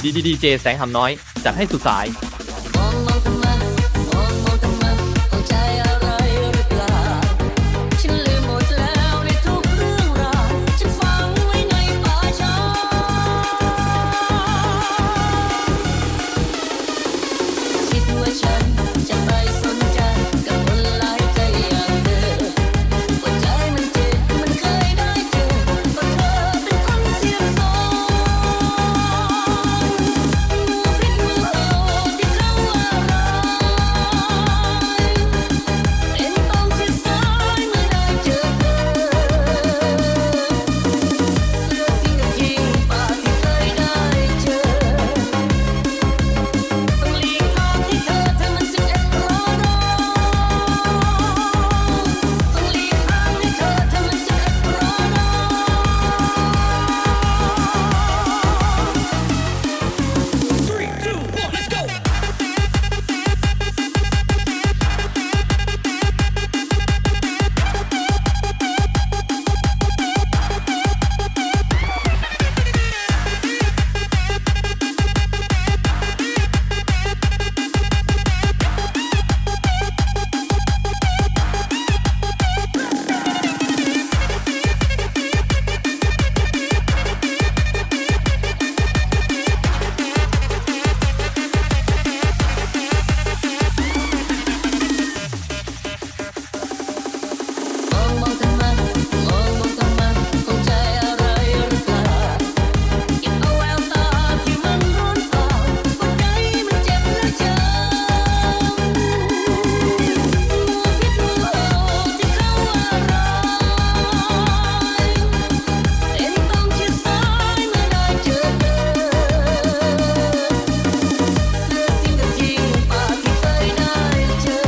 ดีเจแสงหำน้อยจัดให้สุดสายมองมองทำไมมองมองทำไมเข้าใจอะไรหรือเปล่าฉันลืมหมดแล้วในทุกเรื่องราวฉันฝังไว้ในป่าช้าคิดว่าฉันจะไปสนใจกับคนหลายใจอย่างเธอว่าใจมันเจ็บมันเคยได้เจอเพราะเธอเป็นคนเสียงสองพิษมือเอาที่เขาว่าร้ายเอ็นต้องชิดซ้ายเมื่อได้เจอเธอเสื้อสีกระทิงป่าที่เคยได้เจอต้องหลีกทางให้เธอมัน11 รอรอต้องหลีกทางให้เธอมัน11 รอรอ Three, two, one, let's go. มองมองทำไมมองมองทำไมเข้าใจอะไรหรือเปล่าเก็บเอาแววตาที่มันร้อนเผาหัวใจมันเจ็บและช้ำมัวพิษมัวเอาที่เขาว่าร้ายเอ็นต้องชิดซ้ายเมื่อได้เจอเธอเสื้อสีกระทิงป่าที่เคยได้เจอ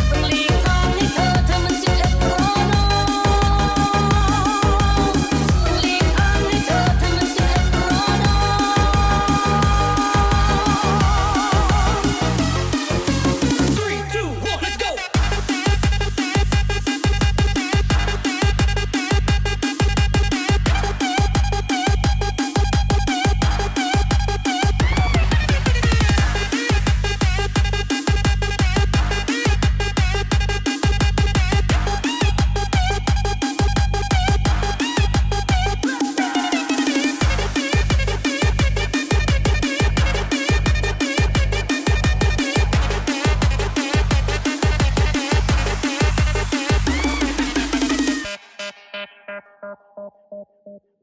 ต้องหลีกทางให้เธอมัน11 รอรอต้องหลีกทางให้เธอมัน11 รอรอ Three, two, one, let's go. เ